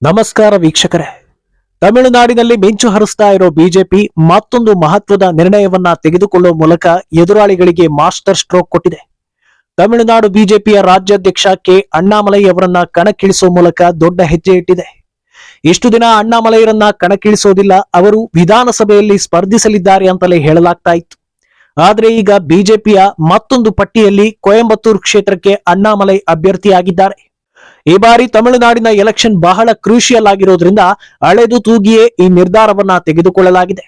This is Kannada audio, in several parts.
ನಮಸ್ಕಾರ ವೀಕ್ಷಕರೇ. ತಮಿಳುನಾಡಿನಲ್ಲಿ ಮಿಂಚು ಹರಿಸ್ತಾ ಇರೋ ಬಿಜೆಪಿ ಮತ್ತೊಂದು ಮಹತ್ವದ ನಿರ್ಣಯವನ್ನ ತೆಗೆದುಕೊಳ್ಳುವ ಮೂಲಕ ಎದುರಾಳಿಗಳಿಗೆ ಮಾಸ್ಟರ್ ಸ್ಟ್ರೋಕ್ ಕೊಟ್ಟಿದೆ. ತಮಿಳುನಾಡು ಬಿಜೆಪಿಯ ರಾಜ್ಯಾಧ್ಯಕ್ಷ ಕೆ ಅಣ್ಣಾಮಲೈ ಅವರನ್ನ ಕಣಕ್ಕಿಳಿಸುವ ಮೂಲಕ ದೊಡ್ಡ ಹೆಜ್ಜೆ ಇಟ್ಟಿದೆ. ಇಷ್ಟು ದಿನ ಅಣ್ಣಾಮಲೈರನ್ನ ಕಣಕ್ಕಿಳಿಸೋದಿಲ್ಲ, ಅವರು ವಿಧಾನಸಭೆಯಲ್ಲಿ ಸ್ಪರ್ಧಿಸಲಿದ್ದಾರೆ ಅಂತಲೇ ಹೇಳಲಾಗ್ತಾ ಇತ್ತು. ಆದ್ರೆ ಈಗ ಬಿಜೆಪಿಯ ಮತ್ತೊಂದು ಪಟ್ಟಿಯಲ್ಲಿ ಕೊಯಂಬತ್ತೂರು ಕ್ಷೇತ್ರಕ್ಕೆ ಅಣ್ಣಾಮಲೈ ಅಭ್ಯರ್ಥಿಯಾಗಿದ್ದಾರೆ. ಈ ಬಾರಿ ತಮಿಳುನಾಡಿನ ಎಲೆಕ್ಷನ್ ಬಹಳ ಕ್ರೂಷಿಯಲ್ ಆಗಿರೋದ್ರಿಂದ ಅಳೆದು ತೂಗಿಯೇ ಈ ನಿರ್ಧಾರವನ್ನ ತೆಗೆದುಕೊಳ್ಳಲಾಗಿದೆ.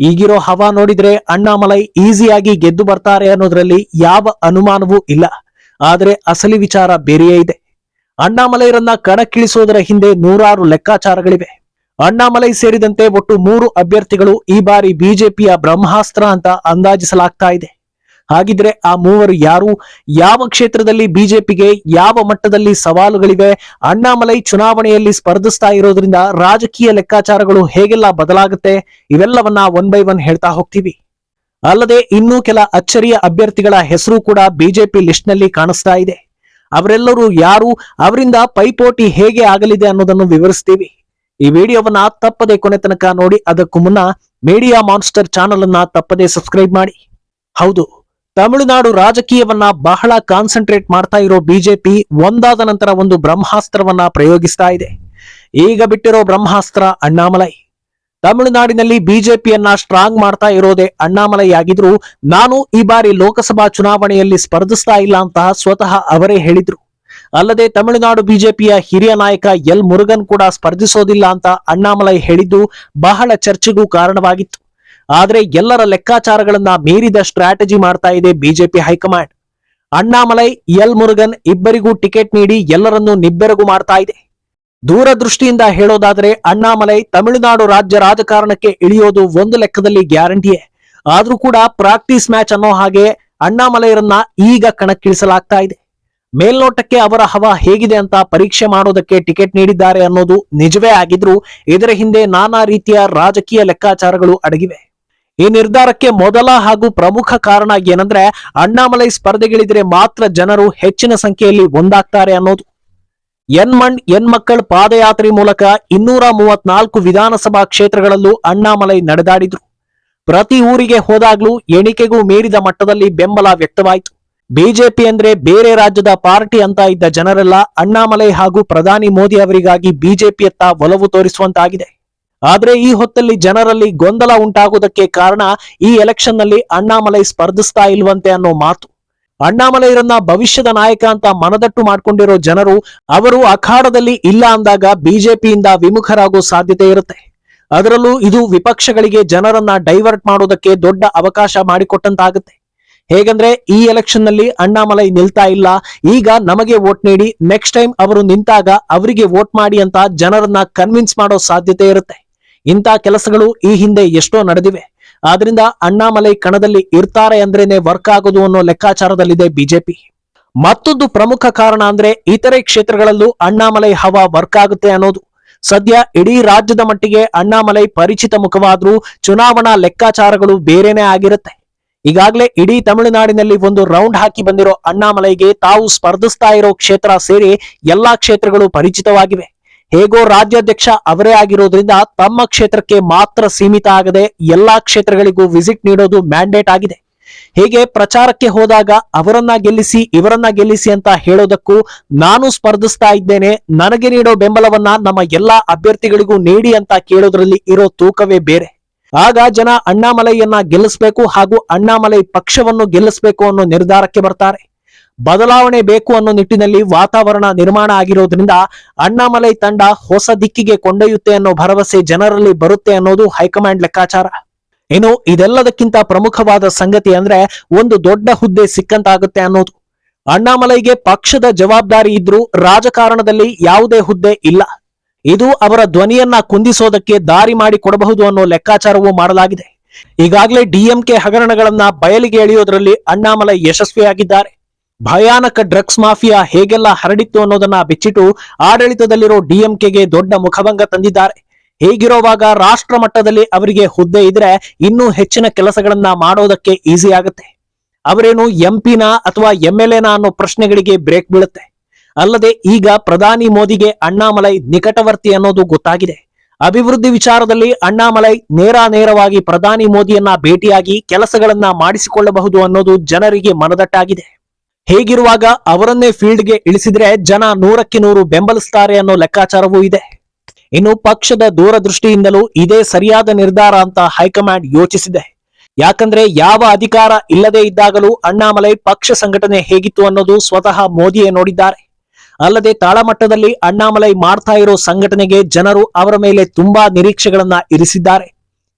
ಈಗಿರೋ ಹವಾ ನೋಡಿದ್ರೆ ಅಣ್ಣಾಮಲೈ ಈಸಿಯಾಗಿ ಗೆದ್ದು ಬರ್ತಾರೆ ಅನ್ನೋದ್ರಲ್ಲಿ ಯಾವ ಅನುಮಾನವೂ ಇಲ್ಲ. ಆದ್ರೆ ಅಸಲಿ ವಿಚಾರ ಬೇರೆಯೇ ಇದೆ. ಅಣ್ಣಾಮಲೈರನ್ನ ಕಣಕ್ಕಿಳಿಸೋದರ ಹಿಂದೆ ನೂರಾರು ಲೆಕ್ಕಾಚಾರಗಳಿವೆ. ಅಣ್ಣಾಮಲೈ ಸೇರಿದಂತೆ ಒಟ್ಟು 3 ಅಭ್ಯರ್ಥಿಗಳು ಈ ಬಾರಿ ಬಿಜೆಪಿಯ ಬ್ರಹ್ಮಾಸ್ತ್ರ ಅಂತ ಅಂದಾಜಿಸಲಾಗ್ತಾ ಇದೆ. ಹಾಗಿದ್ರೆ ಆ 3 ಯಾರು, ಯಾವ ಕ್ಷೇತ್ರದಲ್ಲಿ ಬಿಜೆಪಿಗೆ ಯಾವ ಮಟ್ಟದಲ್ಲಿ ಸವಾಲುಗಳಿವೆ, ಅಣ್ಣಾಮಲೈ ಚುನಾವಣೆಯಲ್ಲಿ ಸ್ಪರ್ಧಿಸ್ತಾ ಇರೋದ್ರಿಂದ ರಾಜಕೀಯ ಲೆಕ್ಕಾಚಾರಗಳು ಹೇಗೆಲ್ಲ ಬದಲಾಗುತ್ತೆ, ಇವೆಲ್ಲವನ್ನ 1 by 1 ಹೇಳ್ತಾ ಹೋಗ್ತೀವಿ. ಅಲ್ಲದೆ ಇನ್ನೂ ಕೆಲ ಅಚ್ಚರಿಯ ಅಭ್ಯರ್ಥಿಗಳ ಹೆಸರು ಕೂಡ ಬಿಜೆಪಿ ಲಿಸ್ಟ್ ನಲ್ಲಿ ಕಾಣಿಸ್ತಾ ಇದೆ. ಅವರೆಲ್ಲರೂ ಯಾರು, ಅವರಿಂದ ಪೈಪೋಟಿ ಹೇಗೆ ಆಗಲಿದೆ ಅನ್ನೋದನ್ನು ವಿವರಿಸ್ತೀವಿ. ಈ ವಿಡಿಯೋವನ್ನ ತಪ್ಪದೆ ಕೊನೆ ತನಕ ನೋಡಿ. ಅದಕ್ಕೂ ಮುನ್ನ ಮೀಡಿಯಾ ಮಾನ್ಸ್ಟರ್ ಚಾನೆಲ್ ಅನ್ನ ತಪ್ಪದೆ ಸಬ್ಸ್ಕ್ರೈಬ್ ಮಾಡಿ. ಹೌದು, ತಮಿಳುನಾಡು ರಾಜಕೀಯವನ್ನ ಬಹಳ ಕಾನ್ಸಂಟ್ರೇಟ್ ಮಾಡ್ತಾ ಇರೋ ಬಿಜೆಪಿ ಒಂದಾದ ನಂತರ ಒಂದು ಬ್ರಹ್ಮಾಸ್ತ್ರವನ್ನ ಪ್ರಯೋಗಿಸ್ತಾ ಇದೆ. ಈಗ ಬಿಟ್ಟಿರೋ ಬ್ರಹ್ಮಾಸ್ತ್ರ ಅಣ್ಣಾಮಲೈ. ತಮಿಳುನಾಡಿನಲ್ಲಿ ಬಿಜೆಪಿಯನ್ನ ಸ್ಟ್ರಾಂಗ್ ಮಾಡ್ತಾ ಇರೋದೇ ಅಣ್ಣಾಮಲೈ ಆಗಿದ್ರು, ನಾನು ಈ ಬಾರಿ ಲೋಕಸಭಾ ಚುನಾವಣೆಯಲ್ಲಿ ಸ್ಪರ್ಧಿಸ್ತಾ ಇಲ್ಲ ಅಂತ ಸ್ವತಃ ಅವರೇ ಹೇಳಿದ್ರು. ಅಲ್ಲದೆ ತಮಿಳುನಾಡು ಬಿಜೆಪಿಯ ಹಿರಿಯ ನಾಯಕ ಎಲ್ ಮುರುಗನ್ ಕೂಡ ಸ್ಪರ್ಧಿಸೋದಿಲ್ಲ ಅಂತ ಅಣ್ಣಾಮಲೈ ಹೇಳಿದ್ದು ಬಹಳ ಚರ್ಚೆಗೂ ಕಾರಣವಾಗಿತ್ತು. ಆದ್ರೆ ಎಲ್ಲರ ಲೆಕ್ಕಾಚಾರಗಳನ್ನ ಮೀರಿದ ಸ್ಟ್ರಾಟಜಿ ಮಾಡ್ತಾ ಇದೆ BJP high command. Annamalai, L Murugan ಇಬ್ಬರಿಗೂ ಟಿಕೆಟ್ ನೀಡಿ ಎಲ್ಲರನ್ನೂ ನಿಬ್ಬೆರಗು ಮಾಡ್ತಾ ಇದೆ. ದೂರದೃಷ್ಟಿಯಿಂದ ಹೇಳೋದಾದ್ರೆ ಅಣ್ಣಾಮಲೈ ತಮಿಳುನಾಡು ರಾಜ್ಯ ರಾಜಕಾರಣಕ್ಕೆ ಇಳಿಯೋದು ಒಂದು ಲೆಕ್ಕದಲ್ಲಿ ಗ್ಯಾರಂಟಿಯೇ. ಆದ್ರೂ ಕೂಡ ಪ್ರಾಕ್ಟೀಸ್ ಮ್ಯಾಚ್ ಅನ್ನೋ ಹಾಗೆ ಅಣ್ಣಾಮಲೈರನ್ನ ಈಗ ಕಣಕ್ಕಿಳಿಸಲಾಗ್ತಾ ಇದೆ. ಮೇಲ್ನೋಟಕ್ಕೆ ಅವರ ಹವಾ ಹೇಗಿದೆ ಅಂತ ಪರೀಕ್ಷೆ ಮಾಡೋದಕ್ಕೆ ಟಿಕೆಟ್ ನೀಡಿದ್ದಾರೆ ಅನ್ನೋದು ನಿಜವೇ ಆಗಿದ್ರು, ಇದರ ಹಿಂದೆ ನಾನಾ ರೀತಿಯ ರಾಜಕೀಯ ಲೆಕ್ಕಾಚಾರಗಳು ಅಡಗಿವೆ. ಈ ನಿರ್ಧಾರಕ್ಕೆ ಮೊದಲ ಹಾಗೂ ಪ್ರಮುಖ ಕಾರಣ ಏನಂದ್ರೆ, ಅಣ್ಣಾಮಲೈ ಸ್ಪರ್ಧೆಗಿಳಿದ್ರೆ ಮಾತ್ರ ಜನರು ಹೆಚ್ಚಿನ ಸಂಖ್ಯೆಯಲ್ಲಿ ಒಂದಾಗ್ತಾರೆ ಅನ್ನೋದು. ಎನ್ ಮಂಡ್ ಎನ್ ಮಕ್ಕಳ್ ಪಾದಯಾತ್ರೆ ಮೂಲಕ 234 ವಿಧಾನಸಭಾ ಕ್ಷೇತ್ರಗಳಲ್ಲೂ ಅಣ್ಣಾಮಲೈ ನಡೆದಾಡಿದ್ರು. ಪ್ರತಿ ಊರಿಗೆ ಹೋದಾಗ್ಲೂ ಎಣಿಕೆಗೂ ಮೀರಿದ ಮಟ್ಟದಲ್ಲಿ ಬೆಂಬಲ ವ್ಯಕ್ತವಾಯಿತು. ಬಿಜೆಪಿ ಅಂದ್ರೆ ಬೇರೆ ರಾಜ್ಯದ ಪಾರ್ಟಿ ಅಂತ ಇದ್ದ ಜನರೆಲ್ಲ ಅಣ್ಣಾಮಲೈ ಹಾಗೂ ಪ್ರಧಾನಿ ಮೋದಿ ಅವರಿಗಾಗಿ ಬಿಜೆಪಿಯತ್ತ ಒಲವು ತೋರಿಸುವಂತಾಗಿದೆ. ಆದ್ರೆ ಈ ಹೊತ್ತಲ್ಲಿ ಜನರಲ್ಲಿ ಗೊಂದಲ ಉಂಟಾಗುವುದಕ್ಕೆ ಕಾರಣ ಈ ಎಲೆಕ್ಷನ್ ನಲ್ಲಿ ಅಣ್ಣಾಮಲೈ ಸ್ಪರ್ಧಿಸ್ತಾ ಇಲ್ವಂತೆ ಅನ್ನೋ ಮಾತು. ಅಣ್ಣಾಮಲೈರನ್ನ ಭವಿಷ್ಯದ ನಾಯಕ ಅಂತ ಮನದಟ್ಟು ಮಾಡ್ಕೊಂಡಿರೋ ಜನರು ಅವರು ಅಖಾಡದಲ್ಲಿ ಇಲ್ಲ ಅಂದಾಗ ಬಿಜೆಪಿಯಿಂದ ವಿಮುಖರಾಗೋ ಸಾಧ್ಯತೆ ಇರುತ್ತೆ. ಅದರಲ್ಲೂ ಇದು ವಿಪಕ್ಷಗಳಿಗೆ ಜನರನ್ನ ಡೈವರ್ಟ್ ಮಾಡೋದಕ್ಕೆ ದೊಡ್ಡ ಅವಕಾಶ ಮಾಡಿಕೊಟ್ಟಂತಾಗುತ್ತೆ. ಹೇಗಂದ್ರೆ ಈ ಎಲೆಕ್ಷನ್ ನಲ್ಲಿ ಅಣ್ಣಾಮಲೈ ನಿಲ್ತಾ ಇಲ್ಲ, ಈಗ ನಮಗೆ ವೋಟ್ ನೀಡಿ, ನೆಕ್ಸ್ಟ್ ಟೈಮ್ ಅವರು ನಿಂತಾಗ ಅವರಿಗೆ ವೋಟ್ ಮಾಡಿ ಅಂತ ಜನರನ್ನ ಕನ್ವಿನ್ಸ್ ಮಾಡೋ ಸಾಧ್ಯತೆ ಇರುತ್ತೆ. ಇಂಥ ಕೆಲಸಗಳು ಈ ಹಿಂದೆ ಎಷ್ಟೋ ನಡೆದಿವೆ. ಆದ್ರಿಂದ ಅಣ್ಣಾಮಲೈ ಕಣದಲ್ಲಿ ಇರ್ತಾರೆ ಅಂದ್ರೇನೆ ವರ್ಕ್ ಆಗೋದು ಅನ್ನೋ ಲೆಕ್ಕಾಚಾರದಲ್ಲಿದೆ ಬಿಜೆಪಿ. ಮತ್ತೊಂದು ಪ್ರಮುಖ ಕಾರಣ ಅಂದ್ರೆ ಇತರೆ ಕ್ಷೇತ್ರಗಳಲ್ಲೂ ಅಣ್ಣಾಮಲೈ ಹವಾ ವರ್ಕ್ ಆಗುತ್ತೆ ಅನ್ನೋದು. ಸದ್ಯ ಇಡೀ ರಾಜ್ಯದ ಮಟ್ಟಿಗೆ ಅಣ್ಣಾಮಲೈ ಪರಿಚಿತ ಮುಖವಾದ್ರೂ ಚುನಾವಣಾ ಲೆಕ್ಕಾಚಾರಗಳು ಬೇರೆನೇ ಆಗಿರುತ್ತೆ. ಈಗಾಗಲೇ ಇಡೀ ತಮಿಳುನಾಡಿನಲ್ಲಿ ಒಂದು ರೌಂಡ್ ಹಾಕಿ ಬಂದಿರೋ ಅಣ್ಣಾಮಲೈಗೆ ತಾವು ಸ್ಪರ್ಧಿಸ್ತಾ ಇರೋ ಕ್ಷೇತ್ರ ಸೇರಿ ಎಲ್ಲಾ ಕ್ಷೇತ್ರಗಳು ಪರಿಚಿತವಾಗಿವೆ. ಹೇಗೋ ರಾಜ್ಯಾಧ್ಯಕ್ಷ ಅವರೇ ಆಗಿರೋದ್ರಿಂದ ತಮ್ಮ ಕ್ಷೇತ್ರಕ್ಕೆ ಮಾತ್ರ ಸೀಮಿತ ಆಗದೆ ಎಲ್ಲಾ ಕ್ಷೇತ್ರಗಳಿಗೂ ವಿಸಿಟ್ ನೀಡೋದು ಮ್ಯಾಂಡೇಟ್ ಆಗಿದೆ. ಹೀಗೆ ಪ್ರಚಾರಕ್ಕೆ ಹೋದಾಗ ಅವರನ್ನ ಗೆಲ್ಲಿಸಿ ಇವರನ್ನ ಗೆಲ್ಲಿಸಿ ಅಂತ ಹೇಳೋದಕ್ಕೂ, ನಾನು ಸ್ಪರ್ಧಿಸ್ತಾ ಇದ್ದೇನೆ, ನನಗೆ ನೀಡೋ ಬೆಂಬಲವನ್ನ ನಮ್ಮ ಎಲ್ಲಾ ಅಭ್ಯರ್ಥಿಗಳಿಗೂ ನೀಡಿ ಅಂತ ಕೇಳೋದ್ರಲ್ಲಿ ಇರೋ ತೂಕವೇ ಬೇರೆ. ಆಗ ಜನ ಅಣ್ಣಾಮಲೈಯನ್ನ ಗೆಲ್ಲಿಸಬೇಕು ಹಾಗೂ ಅಣ್ಣಾಮಲೈ ಪಕ್ಷವನ್ನು ಗೆಲ್ಲಿಸಬೇಕು ಅನ್ನೋ ನಿರ್ಧಾರಕ್ಕೆ ಬರ್ತಾರೆ. ಬದಲಾವಣೆ ಬೇಕು ಅನ್ನೋ ನಿಟ್ಟಿನಲ್ಲಿ ವಾತಾವರಣ ನಿರ್ಮಾಣ ಆಗಿರೋದ್ರಿಂದ ಅಣ್ಣಾಮಲೈ ತಂಡ ಹೊಸ ದಿಕ್ಕಿಗೆ ಕೊಂಡೊಯ್ಯುತ್ತೆ ಅನ್ನೋ ಭರವಸೆ ಜನರಲ್ಲಿ ಬರುತ್ತೆ ಅನ್ನೋದು ಹೈಕಮಾಂಡ್ ಲೆಕ್ಕಾಚಾರ. ಇನ್ನು ಇದೆಲ್ಲದಕ್ಕಿಂತ ಪ್ರಮುಖವಾದ ಸಂಗತಿ ಅಂದ್ರೆ ಒಂದು ದೊಡ್ಡ ಹುದ್ದೆ ಸಿಕ್ಕಂತಾಗುತ್ತೆ ಅನ್ನೋದು. ಅಣ್ಣಾಮಲೈಗೆ ಪಕ್ಷದ ಜವಾಬ್ದಾರಿ ಇದ್ರೂ ರಾಜಕಾರಣದಲ್ಲಿ ಯಾವುದೇ ಹುದ್ದೆ ಇಲ್ಲ. ಇದು ಅವರ ಧ್ವನಿಯನ್ನ ಕುಂದಿಸೋದಕ್ಕೆ ದಾರಿ ಮಾಡಿ ಕೊಡಬಹುದು ಅನ್ನೋ ಲೆಕ್ಕಾಚಾರವೂ ಮಾಡಲಾಗಿದೆ. ಈಗಾಗಲೇ ಡಿಎಂಕೆ ಹಗರಣಗಳನ್ನ ಬಯಲಿಗೆ ಎಳೆಯೋದ್ರಲ್ಲಿ ಅಣ್ಣಾಮಲೈ ಯಶಸ್ವಿಯಾಗಿದ್ದಾರೆ. ಭಯಾನಕ ಡ್ರಗ್ಸ್ ಮಾಫಿಯಾ ಹೇಗೆಲ್ಲ ಹರಡಿತ್ತು ಅನ್ನೋದನ್ನ ಬಿಚ್ಚಿಟ್ಟು ಆಡಳಿತದಲ್ಲಿರೋ ಡಿಎಂಕೆಗೆ ದೊಡ್ಡ ಮುಖಭಂಗ ತಂದಿದ್ದಾರೆ. ಹೀಗಿರುವಾಗ ರಾಷ್ಟ್ರ ಮಟ್ಟದಲ್ಲಿ ಅವರಿಗೆ ಹುದ್ದೆ ಇದ್ರೆ ಇನ್ನೂ ಹೆಚ್ಚಿನ ಕೆಲಸಗಳನ್ನ ಮಾಡೋದಕ್ಕೆ ಈಸಿ ಆಗುತ್ತೆ. ಅವರೇನು ಎಂಪಿನ ಅಥವಾ ಎಂಎಲ್ಎನ ಅನ್ನೋ ಪ್ರಶ್ನೆಗಳಿಗೆ ಬ್ರೇಕ್ ಬೀಳುತ್ತೆ. ಅಲ್ಲದೆ ಈಗ ಪ್ರಧಾನಿ ಮೋದಿಗೆ ಅಣ್ಣಾಮಲೈ ನಿಕಟವರ್ತಿ ಅನ್ನೋದು ಗೊತ್ತಾಗಿದೆ. ಅಭಿವೃದ್ಧಿ ವಿಚಾರದಲ್ಲಿ ಅಣ್ಣಾಮಲೈ ನೇರವಾಗಿ ಪ್ರಧಾನಿ ಮೋದಿಯನ್ನ ಭೇಟಿಯಾಗಿ ಕೆಲಸಗಳನ್ನ ಮಾಡಿಸಿಕೊಳ್ಳಬಹುದು ಅನ್ನೋದು ಜನರಿಗೆ ಮನದಟ್ಟಾಗಿದೆ. ಹೇಗಿರುವಾಗ ಅವರನ್ನೇ ಫೀಲ್ಡ್ಗೆ ಇಳಿಸಿದ್ರೆ ಜನ 100ಕ್ಕೆ 100 ಬೆಂಬಲಿಸುತ್ತಾರೆ ಅನ್ನೋ ಲೆಕ್ಕಾಚಾರವೂ ಇದೆ. ಇನ್ನು ಪಕ್ಷದ ದೂರದೃಷ್ಟಿಯಿಂದಲೂ ಇದೇ ಸರಿಯಾದ ನಿರ್ಧಾರ ಅಂತ ಹೈಕಮಾಂಡ್ ಯೋಚಿಸಿದೆ. ಯಾಕಂದ್ರೆ ಯಾವ ಅಧಿಕಾರ ಇಲ್ಲದೆ ಇದ್ದಾಗಲೂ ಅಣ್ಣಾಮಲೈ ಪಕ್ಷ ಸಂಘಟನೆ ಹೇಗಿತ್ತು ಅನ್ನೋದು ಸ್ವತಃ ಮೋದಿಯೇ ನೋಡಿದ್ದಾರೆ. ಅಲ್ಲದೆ ತಾಳಮಟ್ಟದಲ್ಲಿ ಅಣ್ಣಾಮಲೈ ಮಾಡ್ತಾ ಇರೋ ಸಂಘಟನೆಗೆ ಜನರು ಅವರ ಮೇಲೆ ತುಂಬಾ ನಿರೀಕ್ಷೆಗಳನ್ನ ಇರಿಸಿದ್ದಾರೆ.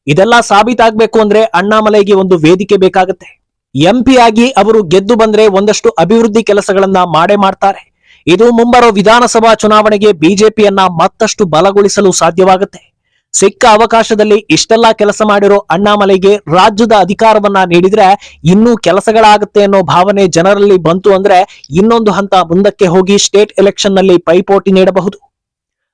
ಇದೆಲ್ಲ ಸಾಬೀತಾಗಬೇಕು ಅಂದ್ರೆ ಅಣ್ಣಾಮಲೈಗೆ ಒಂದು ವೇದಿಕೆ ಬೇಕಾಗುತ್ತೆ. ಎಂಪಿ ಆಗಿ ಅವರು ಗೆದ್ದು ಬಂದ್ರೆ ಒಂದಷ್ಟು ಅಭಿವೃದ್ಧಿ ಕೆಲಸಗಳನ್ನ ಮಾಡ್ತಾರೆ. ಇದು ಮುಂಬರೋ ವಿಧಾನಸಭಾ ಚುನಾವಣೆಗೆ ಬಿಜೆಪಿಯನ್ನ ಮತ್ತಷ್ಟು ಬಲಗೊಳಿಸಲು ಸಾಧ್ಯವಾಗುತ್ತೆ. ಸಿಕ್ಕ ಅವಕಾಶದಲ್ಲಿ ಇಷ್ಟೆಲ್ಲಾ ಕೆಲಸ ಮಾಡಿರೋ ಅಣ್ಣಾಮಲೈಗೆ ರಾಜ್ಯದ ಅಧಿಕಾರವನ್ನ ನೀಡಿದ್ರೆ ಇನ್ನೂ ಕೆಲಸಗಳಾಗುತ್ತೆ ಅನ್ನೋ ಭಾವನೆ ಜನರಲ್ಲಿ ಬಂತು ಅಂದ್ರೆ ಇನ್ನೊಂದು ಹಂತ ಮುಂದಕ್ಕೆ ಹೋಗಿ ಸ್ಟೇಟ್ ಎಲೆಕ್ಷನ್ ನಲ್ಲಿ ಪೈಪೋಟಿ ನೀಡಬಹುದು.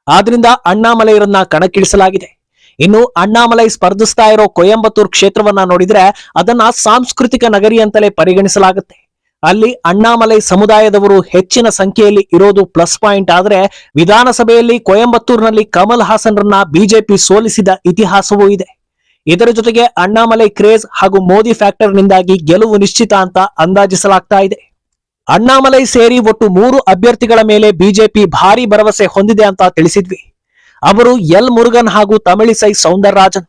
ಆದ್ರಿಂದ ಅಣ್ಣಾಮಲೈರನ್ನ ಕಣಕ್ಕಿಳಿಸಲಾಗಿದೆ. ಇನ್ನು ಅಣ್ಣಾಮಲೈ ಸ್ಪರ್ಧಿಸ್ತಾ ಇರೋ ಕೊಯಂಬತ್ತೂರು ಕ್ಷೇತ್ರವನ್ನ ನೋಡಿದ್ರೆ ಅದನ್ನ ಸಾಂಸ್ಕೃತಿಕ ನಗರಿ ಅಂತಲೇ ಪರಿಗಣಿಸಲಾಗುತ್ತೆ. ಅಲ್ಲಿ ಅಣ್ಣಾಮಲೈ ಸಮುದಾಯದವರು ಹೆಚ್ಚಿನ ಸಂಖ್ಯೆಯಲ್ಲಿ ಇರೋದು ಪ್ಲಸ್ ಪಾಯಿಂಟ್. ಆದ್ರೆ ವಿಧಾನಸಭೆಯಲ್ಲಿ ಕೊಯಂಬತ್ತೂರಿನಲ್ಲಿ ಕಮಲ್ ಹಾಸನ್ರನ್ನ ಬಿಜೆಪಿ ಸೋಲಿಸಿದ ಇತಿಹಾಸವೂ ಇದೆ. ಇದರ ಜೊತೆಗೆ ಅಣ್ಣಾಮಲೈ ಕ್ರೇಜ್ ಹಾಗೂ ಮೋದಿ ಫ್ಯಾಕ್ಟರ್ ನಿಂದಾಗಿ ಗೆಲುವು ನಿಶ್ಚಿತ ಅಂತ ಅಂದಾಜಿಸಲಾಗ್ತಾ ಇದೆ. ಅಣ್ಣಾಮಲೈ ಸೇರಿ ಒಟ್ಟು 3 ಅಭ್ಯರ್ಥಿಗಳ ಮೇಲೆ ಬಿಜೆಪಿ ಭಾರಿ ಭರವಸೆ ಹೊಂದಿದೆ ಅಂತ ತಿಳಿಸಿದ್ವಿ. ಅವರು ಎಲ್ ಮುರುಗನ್ ಹಾಗೂ ತಮಿಳಿಸೈ ಸೌಂದರರಾಜನ್.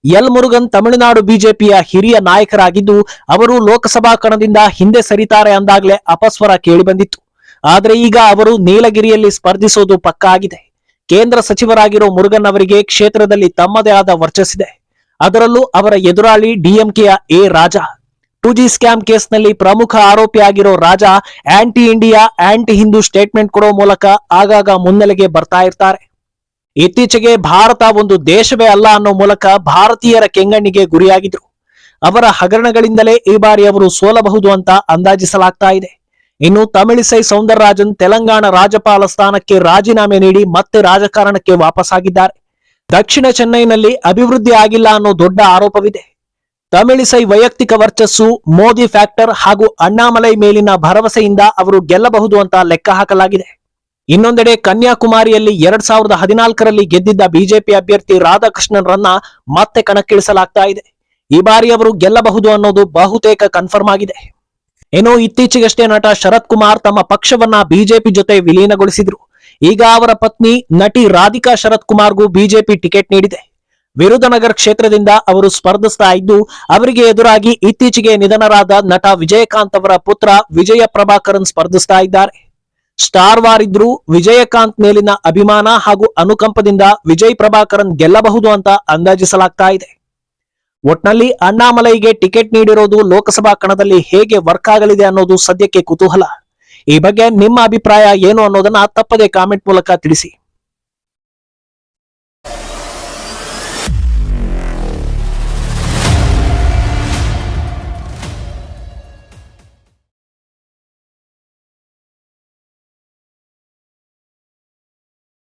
ಎಲ್ ಮುರುಗನ್ ತಮಿಳುನಾಡು ಬಿಜೆಪಿಯ ಹಿರಿಯ ನಾಯಕರಾಗಿದ್ದು ಅವರು ಲೋಕಸಭಾ ಕಣದಿಂದ ಹಿಂದೆ ಸರಿತಾರೆ ಅಂದಾಗಲೇ ಅಪಸ್ವರ ಕೇಳಿಬಂದಿತ್ತು. ಆದ್ರೆ ಈಗ ಅವರು ನೀಲಗಿರಿಯಲ್ಲಿ ಸ್ಪರ್ಧಿಸೋದು ಪಕ್ಕಾ ಆಗಿದೆ. ಕೇಂದ್ರ ಸಚಿವರಾಗಿರೋ ಮುರುಗನ್ ಅವರಿಗೆ ಕ್ಷೇತ್ರದಲ್ಲಿ ತಮ್ಮದೇ ಆದ ವರ್ಚಸ್ಸಿದೆ. ಅದರಲ್ಲೂ ಅವರ ಎದುರಾಳಿ ಡಿಎಂಕೆಯ ಎ ರಾಜಾ. 2G ಸ್ಕ್ಯಾಮ್ ಕೇಸ್ನಲ್ಲಿ ಪ್ರಮುಖ ಆರೋಪಿಯಾಗಿರೋ Raja anti India, anti Hindu statement ಕೊಡೋ ಮೂಲಕ ಆಗಾಗ ಮುನ್ನೆಲೆಗೆ ಬರ್ತಾ ಇರ್ತಾರೆ. ಇತ್ತೀಚೆಗೆ ಭಾರತ ಒಂದು ದೇಶವೇ ಅಲ್ಲ ಅನ್ನೋ ಮೂಲಕ ಭಾರತೀಯರ ಕೆಂಗಣ್ಣಿಗೆ ಗುರಿಯಾಗಿದ್ರು. ಅವರ ಹಗರಣಗಳಿಂದಲೇ ಈ ಬಾರಿ ಅವರು ಸೋಲಬಹುದು ಅಂತ ಅಂದಾಜಿಸಲಾಗ್ತಾ ಇದೆ. ಇನ್ನು ತಮಿಳಿಸೈ ಸೌಂದರರಾಜನ್ ತೆಲಂಗಾಣ ರಾಜ್ಯಪಾಲ ಸ್ಥಾನಕ್ಕೆ ರಾಜೀನಾಮೆ ನೀಡಿ ಮತ್ತೆ ರಾಜಕಾರಣಕ್ಕೆ ವಾಪಸ್ಸಾಗಿದ್ದಾರೆ. ದಕ್ಷಿಣ ಚೆನ್ನೈನಲ್ಲಿ ಅಭಿವೃದ್ಧಿ ಆಗಿಲ್ಲ ಅನ್ನೋ ದೊಡ್ಡ ಆರೋಪವಿದೆ. ತಮಿಳಿಸೈ ವೈಯಕ್ತಿಕ ವರ್ಚಸ್ಸು, ಮೋದಿ ಫ್ಯಾಕ್ಟರ್ ಹಾಗೂ ಅಣ್ಣಾಮಲೈ ಮೇಲಿನ ಭರವಸೆಯಿಂದ ಅವರು ಗೆಲ್ಲಬಹುದು ಅಂತ ಲೆಕ್ಕ ಹಾಕಲಾಗಿದೆ. ಇನ್ನೊಂದೆಡೆ ಕನ್ಯಾಕುಮಾರಿಯಲ್ಲಿ 2014ರಲ್ಲಿ ಗೆದ್ದಿದ್ದ ಬಿಜೆಪಿ ಅಭ್ಯರ್ಥಿ ರಾಧಾಕೃಷ್ಣನ್ರನ್ನ ಮತ್ತೆ ಕಣಕ್ಕಿಳಿಸಲಾಗ್ತಾ ಇದೆ. ಈ ಬಾರಿ ಅವರು ಗೆಲ್ಲಬಹುದು ಅನ್ನೋದು ಬಹುತೇಕ ಕನ್ಫರ್ಮ್ ಆಗಿದೆ. ಏನೋ ಇತ್ತೀಚೆಗಷ್ಟೇ ನಟ ಶರತ್ ಕುಮಾರ್ ತಮ್ಮ ಪಕ್ಷವನ್ನ ಬಿಜೆಪಿ ಜೊತೆ ವಿಲೀನಗೊಳಿಸಿದ್ರು. ಈಗ ಅವರ ಪತ್ನಿ ನಟಿ ರಾಧಿಕಾ ಶರತ್ ಕುಮಾರ್ಗೂ ಬಿಜೆಪಿ ಟಿಕೆಟ್ ನೀಡಿದೆ. ವಿರುಧನಗರ್ ಕ್ಷೇತ್ರದಿಂದ ಅವರು ಸ್ಪರ್ಧಿಸ್ತಾ ಇದ್ದು ಅವರಿಗೆ ಎದುರಾಗಿ ಇತ್ತೀಚೆಗೆ ನಿಧನರಾದ ನಟ ವಿಜಯಕಾಂತ್ ಅವರ ಪುತ್ರ ವಿಜಯ ಪ್ರಭಾಕರನ್ ಸ್ಪರ್ಧಿಸ್ತಾ ಇದ್ದಾರೆ. ಸ್ಟಾರ್ ವಾರ್ ಇದ್ರೂ ವಿಜಯಕಾಂತ್ ಮೇಲಿನ ಅಭಿಮಾನ ಹಾಗೂ ಅನುಕಂಪದಿಂದ ವಿಜಯ್ ಪ್ರಭಾಕರನ್ ಗೆಲ್ಲಬಹುದು ಅಂತ ಅಂದಾಜಿಸಲಾಗ್ತಾ ಇದೆ. ಒಟ್ನಲ್ಲಿ ಅಣ್ಣಾಮಲೈಗೆ ಟಿಕೆಟ್ ನೀಡಿರೋದು ಲೋಕಸಭಾ ಕಣದಲ್ಲಿ ಹೇಗೆ ವರ್ಕ್ ಆಗಲಿದೆ ಅನ್ನೋದು ಸದ್ಯಕ್ಕೆ ಕುತೂಹಲ. ಈ ಬಗ್ಗೆ ನಿಮ್ಮ ಅಭಿಪ್ರಾಯ ಏನು ಅನ್ನೋದನ್ನ ತಪ್ಪದೆ ಕಾಮೆಂಟ್ ಮೂಲಕ ತಿಳಿಸಿ.